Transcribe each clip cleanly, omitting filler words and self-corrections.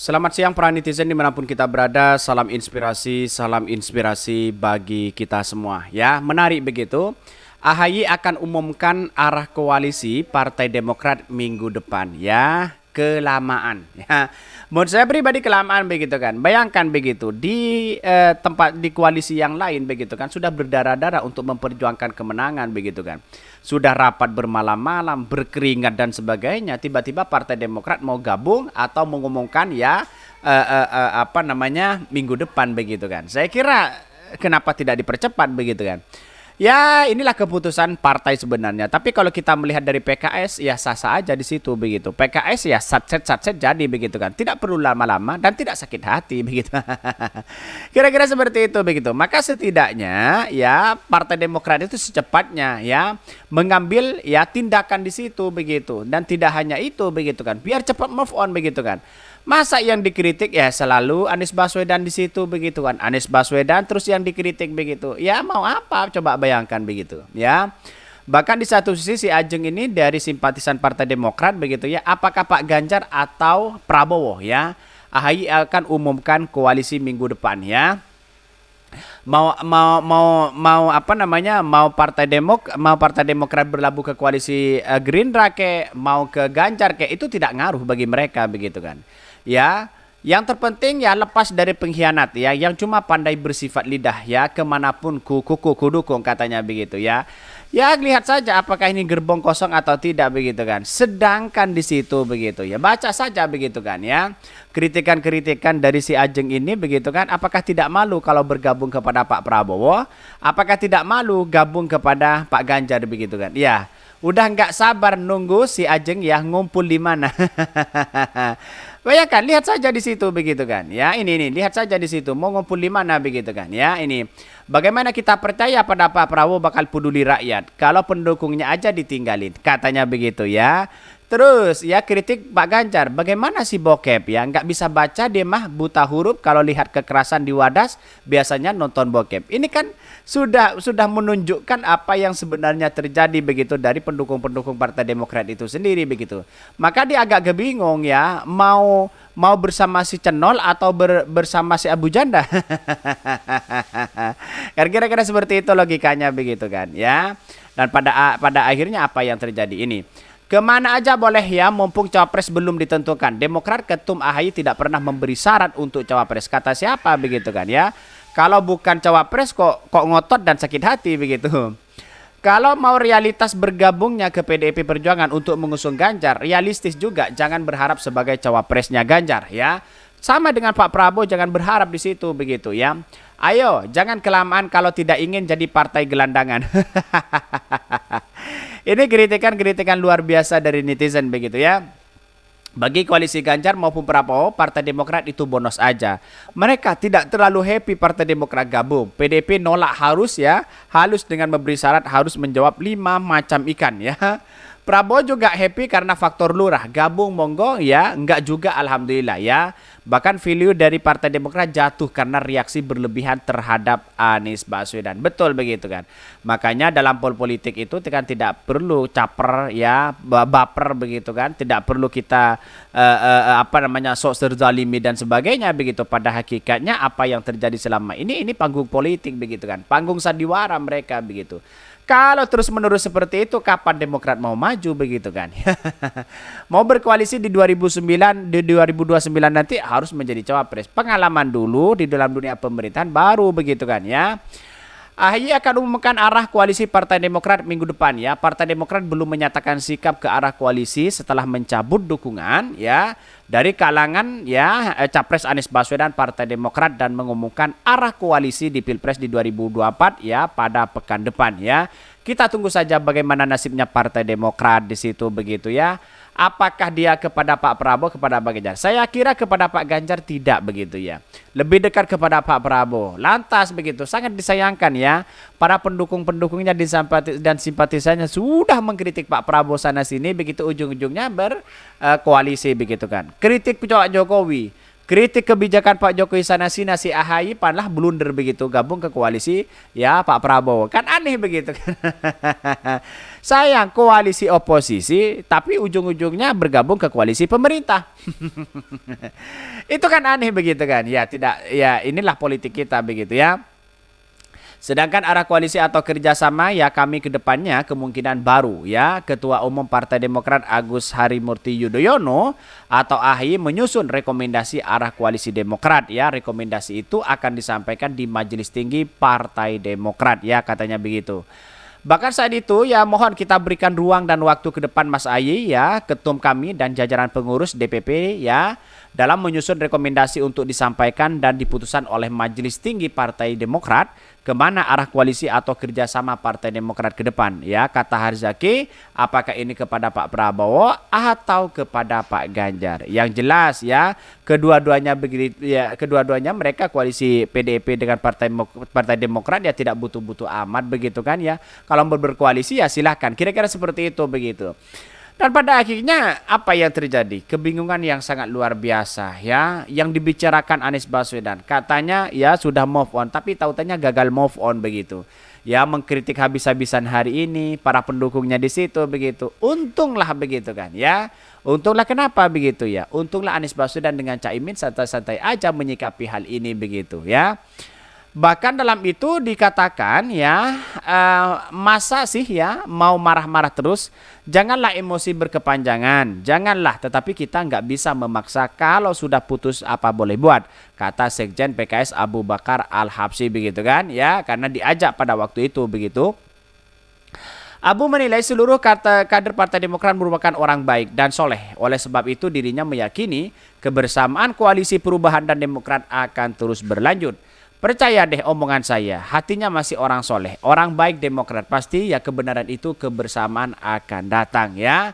Selamat siang para netizen dimanapun kita berada. Salam inspirasi bagi kita semua. Ya, menarik begitu. AHY akan umumkan arah koalisi Partai Demokrat minggu depan. Ya, kelamaan. Ya, menurut saya pribadi kelamaan begitu kan. Bayangkan begitu di tempat di koalisi yang lain begitu kan sudah berdarah-darah untuk memperjuangkan kemenangan begitu kan. Sudah rapat bermalam-malam, berkeringat dan sebagainya. Tiba-tiba Partai Demokrat mau gabung atau mengumumkan ya apa namanya minggu depan begitu kan. Saya kira kenapa tidak dipercepat begitu kan. Ya inilah keputusan partai sebenarnya. Tapi kalau kita melihat dari PKS ya sah-sah aja di situ begitu. PKS ya satset jadi begitu kan. Tidak perlu lama-lama dan tidak sakit hati begitu. Kira-kira seperti itu begitu. Maka setidaknya ya Partai Demokrat itu secepatnya ya mengambil ya tindakan di situ begitu. Dan tidak hanya itu begitu kan. Biar cepat move on begitu kan. Masa yang dikritik ya selalu Anies Baswedan di situ begitu kan. Anies Baswedan terus yang dikritik begitu. Ya mau apa coba bayangkan begitu ya. Bahkan di satu sisi si Ajeng ini dari simpatisan Partai Demokrat begitu ya. Apakah Pak Ganjar atau Prabowo ya. AHY akan umumkan koalisi minggu depan ya. Mau apa namanya mau Partai Demokrat berlabuh ke koalisi Gerindra ke mau ke Ganjar ke itu tidak ngaruh bagi mereka begitu kan. Ya, yang terpenting ya lepas dari pengkhianat ya, yang cuma pandai bersifat lidah ya, kemanapun ku dukung katanya begitu ya. Ya lihat saja apakah ini gerbong kosong atau tidak begitu kan. Sedangkan di situ begitu ya, baca saja begitu kan ya. Kritikan-kritikan dari si Ajeng ini begitu kan, apakah tidak malu kalau bergabung kepada Pak Prabowo? Apakah tidak malu gabung kepada Pak Ganjar begitu kan? Ya, udah nggak sabar nunggu si Ajeng ya ngumpul di mana. Bayangkan, lihat saja di situ begitu kan. Ya, ini lihat saja di situ mau ngumpul di mana begitu kan. Ya, ini bagaimana kita percaya pada Pak Prabowo bakal peduli rakyat kalau pendukungnya aja ditinggalin. Katanya begitu ya. Terus ya kritik Pak Ganjar, bagaimana sih bokep ya nggak bisa baca dia mah buta huruf kalau lihat kekerasan di Wadas biasanya nonton bokep. Ini kan sudah menunjukkan apa yang sebenarnya terjadi begitu dari pendukung-pendukung Partai Demokrat itu sendiri begitu. Maka dia agak kebingung ya mau bersama si Cenol atau bersama si Abu Janda. Kan kira-kira seperti itu logikanya begitu kan ya. Dan pada akhirnya apa yang terjadi ini? Kemana aja boleh ya mumpung cawapres belum ditentukan. Demokrat ketum AHY tidak pernah memberi syarat untuk cawapres. Kata siapa begitu kan ya. Kalau bukan cawapres kok ngotot dan sakit hati begitu. Kalau mau realitas bergabungnya ke PDIP Perjuangan untuk mengusung Ganjar, realistis juga jangan berharap sebagai cawapresnya Ganjar ya. Sama dengan Pak Prabowo jangan berharap di situ begitu ya. Ayo, jangan kelamaan kalau tidak ingin jadi partai gelandangan. Ini kritikan luar biasa dari netizen begitu ya. Bagi koalisi Ganjar maupun Prabowo, Partai Demokrat itu bonus aja. Mereka tidak terlalu happy Partai Demokrat gabung. PDP nolak harus ya, halus dengan memberi syarat harus menjawab 5 macam ikan ya. Prabowo juga happy karena faktor lurah. Gabung monggo ya, enggak juga alhamdulillah ya. Bahkan value dari Partai Demokrat jatuh karena reaksi berlebihan terhadap Anies Baswedan. Betul begitu kan. Makanya dalam politik itu kan tidak perlu caper ya, baper begitu kan. Tidak perlu kita apa namanya sok terzalimi dan sebagainya begitu. Pada hakikatnya apa yang terjadi selama ini panggung politik begitu kan. Panggung sandiwara mereka begitu. Kalau terus-menerus seperti itu, kapan Demokrat mau maju begitu kan? Mau berkoalisi di 2029 nanti harus menjadi cawapres. Pengalaman dulu di dalam dunia pemerintahan baru begitu kan ya. AHY akan umumkan arah koalisi Partai Demokrat minggu depan ya. Partai Demokrat belum menyatakan sikap ke arah koalisi setelah mencabut dukungan ya dari kalangan ya Capres Anies Baswedan Partai Demokrat dan mengumumkan arah koalisi di Pilpres di 2024 ya pada pekan depan ya. Kita tunggu saja bagaimana nasibnya Partai Demokrat di situ begitu ya. Apakah dia kepada Pak Prabowo, kepada Pak Ganjar? Saya kira kepada Pak Ganjar tidak begitu ya. Lebih dekat kepada Pak Prabowo. Lantas begitu, sangat disayangkan ya. Para pendukung-pendukungnya dan simpatisannya sudah mengkritik Pak Prabowo sana sini begitu ujung-ujungnya berkoalisi begitu kan. Kritik Pak Jokowi. Kritik kebijakan Pak Jokowi sana sini, si AHY panlah blunder begitu gabung ke koalisi ya Pak Prabowo. Kan aneh begitu kan. Sayang koalisi oposisi tapi ujung-ujungnya bergabung ke koalisi pemerintah. Itu kan aneh begitu kan. Ya tidak, ya inilah politik kita begitu ya. Sedangkan arah koalisi atau kerjasama ya kami ke depannya kemungkinan baru ya. Ketua Umum Partai Demokrat Agus Harimurti Yudhoyono atau AHY menyusun rekomendasi arah koalisi Demokrat ya. Rekomendasi itu akan disampaikan di Majelis Tinggi Partai Demokrat ya, katanya begitu. Bahkan saat itu ya mohon kita berikan ruang dan waktu ke depan Mas AHY ya, ketum kami dan jajaran pengurus DPP ya, dalam menyusun rekomendasi untuk disampaikan dan diputuskan oleh Majelis Tinggi Partai Demokrat kemana arah koalisi atau kerjasama Partai Demokrat ke depan ya, kata Harzaki. Apakah ini kepada Pak Prabowo atau kepada Pak Ganjar? Yang jelas ya kedua-duanya begitu ya, kedua-duanya mereka koalisi PDIP dengan Partai Demokrat ya tidak butuh-butuh amat begitu kan ya. Kalau berkoalisi ya silahkan, kira-kira seperti itu begitu. Dan pada akhirnya apa yang terjadi? Kebingungan yang sangat luar biasa ya. Yang dibicarakan Anies Baswedan katanya ya sudah move on, tapi tautannya gagal move on begitu. Ya mengkritik habis-habisan hari ini, para pendukungnya di situ begitu. Untunglah begitu kan ya. Untunglah kenapa begitu ya? Untunglah Anies Baswedan dengan Caimin santai-santai aja menyikapi hal ini begitu ya. Bahkan dalam itu dikatakan ya, masa sih ya mau marah-marah terus, janganlah emosi berkepanjangan, janganlah, tetapi kita nggak bisa memaksa, kalau sudah putus apa boleh buat, kata Sekjen PKS Abu Bakar Al-Habsyi begitu kan ya, karena diajak pada waktu itu begitu. Abu menilai seluruh kader Partai Demokrat merupakan orang baik dan soleh. Oleh sebab itu dirinya meyakini kebersamaan koalisi perubahan dan Demokrat akan terus berlanjut. Percaya deh omongan saya, hatinya masih orang soleh, orang baik Demokrat, pasti ya kebenaran itu kebersamaan akan datang ya.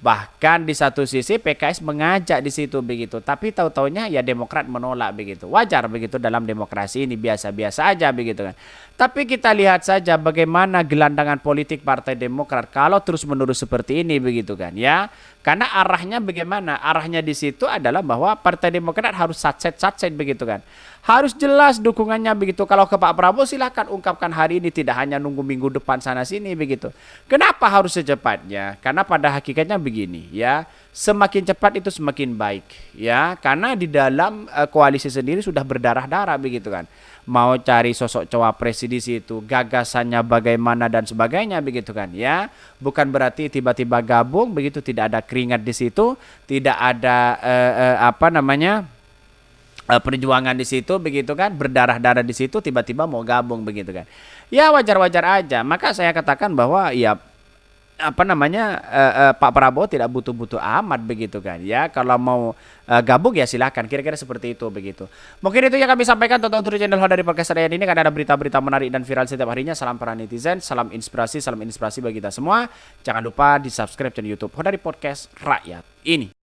Bahkan di satu sisi PKS mengajak di situ begitu, tapi tahu-taunya ya Demokrat menolak begitu. Wajar begitu dalam demokrasi ini, biasa-biasa aja begitu kan. Tapi kita lihat saja bagaimana gelandangan politik Partai Demokrat kalau terus-menerus seperti ini begitu kan ya. Karena arahnya bagaimana? Arahnya di situ adalah bahwa Partai Demokrat harus satset begitu kan. Harus jelas dukungannya begitu. Kalau ke Pak Prabowo silahkan ungkapkan hari ini, tidak hanya nunggu minggu depan sana sini begitu. Kenapa harus secepatnya? Karena pada hakikatnya begini ya, semakin cepat itu semakin baik ya. Karena di dalam koalisi sendiri sudah berdarah-darah begitu kan. Mau cari sosok cawapres di situ, gagasannya bagaimana dan sebagainya begitu kan ya. Bukan berarti tiba-tiba gabung begitu, tidak ada keringat di situ, tidak ada perjuangan di situ begitu kan, berdarah-darah di situ, tiba-tiba mau gabung begitu kan. Ya wajar-wajar aja. Maka saya katakan bahwa ya Pak Prabowo tidak butuh-butuh amat begitu kan ya. Kalau mau gabung ya silakan, kira-kira seperti itu begitu. Mungkin itu yang kami sampaikan. Tonton terus channel dari podcast Rayan ini, karena ada berita-berita menarik dan viral setiap harinya. Salam para netizen, salam inspirasi bagi kita semua. Jangan lupa di subscribe channel YouTube dari podcast Rakyat ini.